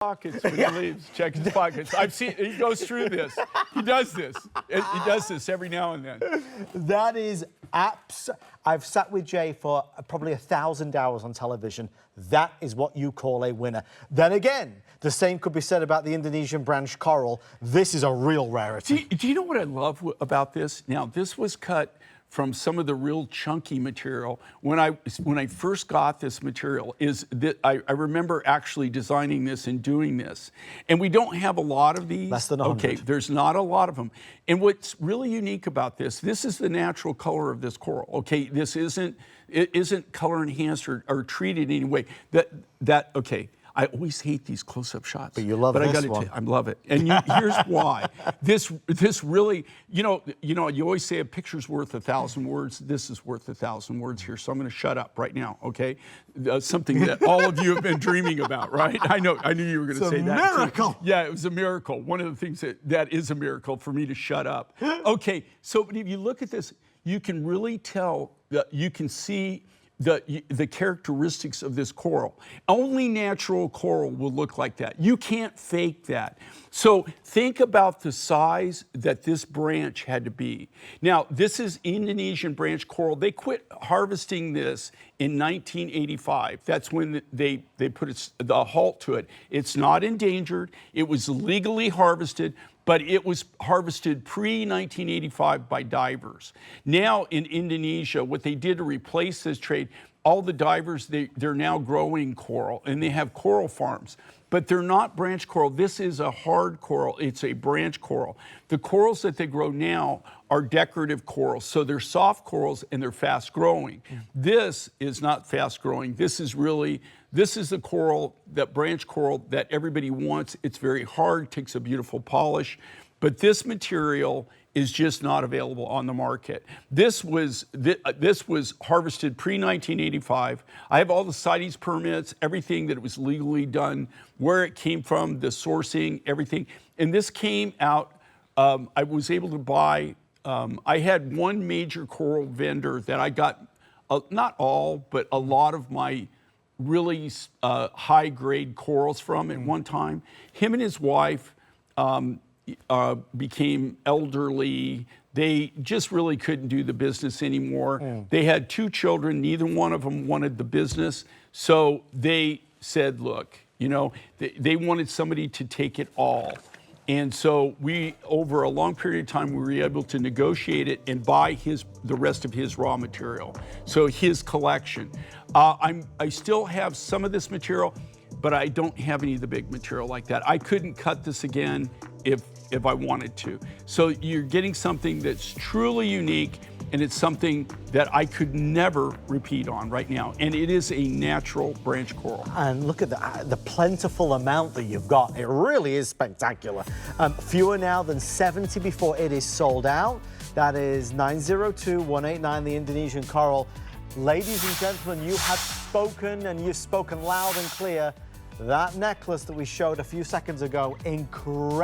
pockets when he leaves. Check his pockets. I've seen, he goes through this. He does this. He does this every now and then. That is I've sat with Jay for probably 1,000 hours on television. That is what you call a winner. Then again, the same could be said about the Indonesian branch coral. This is a real rarity. Do you know what I love about this? Now, this was cut from some of the real chunky material. When I first got this material, I remember actually designing this and doing this. And we don't have a lot of these. Less than 100. Okay, there's not a lot of them. And what's really unique about this is the natural color of this coral. Okay, it isn't color enhanced or treated in any way. Okay. I always hate these close-up shots. But you love this one. I love it. And here's why. This really, you know, you always say a picture's worth 1,000 words. This is worth 1,000 words here. So I'm going to shut up right now, okay? Something that all of you have been dreaming about, right? I knew you were going to say that. It's a miracle. Yeah, it was a miracle. One of the things that is a miracle for me to shut up. Okay, so if you look at this, you can really tell that you can see the characteristics of this coral. Only natural coral will look like that. You can't fake that. So think about the size that this branch had to be. Now, this is Indonesian branch coral. They quit harvesting this in 1985. That's when they put the halt to it. It's not endangered. It was legally harvested, but it was harvested pre-1985 by divers. Now in Indonesia, what they did to replace this trade, all the divers, they're now growing coral, and they have coral farms. But they're not branch coral. This is a hard coral. It's a branch coral. The corals that they grow now are decorative corals. So they're soft corals and they're fast growing. This is not fast growing. This is the coral, that branch coral that everybody wants. It's very hard, takes a beautiful polish. But this material is just not available on the market. This was harvested pre-1985. I have all the CITES permits, everything that it was legally done, where it came from, the sourcing, everything. And this came out, I was able to buy, I had one major coral vendor that I got, not all, but a lot of my really high-grade corals from at one time. Him and his wife, became elderly. They just really couldn't do the business anymore. They had 2 children. Neither one of them wanted the business. So they said, look, you know, they wanted somebody to take it all. And so over a long period of time, we were able to negotiate it and buy the rest of his raw material. So his collection. I still have some of this material, but I don't have any of the big material like that. I couldn't cut this again if I wanted to. So you're getting something that's truly unique, and it's something that I could never repeat on right now. And it is a natural branch coral. And look at the plentiful amount that you've got. It really is spectacular. Fewer now than 70 before it is sold out. That is 902-189, the Indonesian coral. Ladies and gentlemen, you have spoken, and you've spoken loud and clear. That necklace that we showed a few seconds ago, incredible.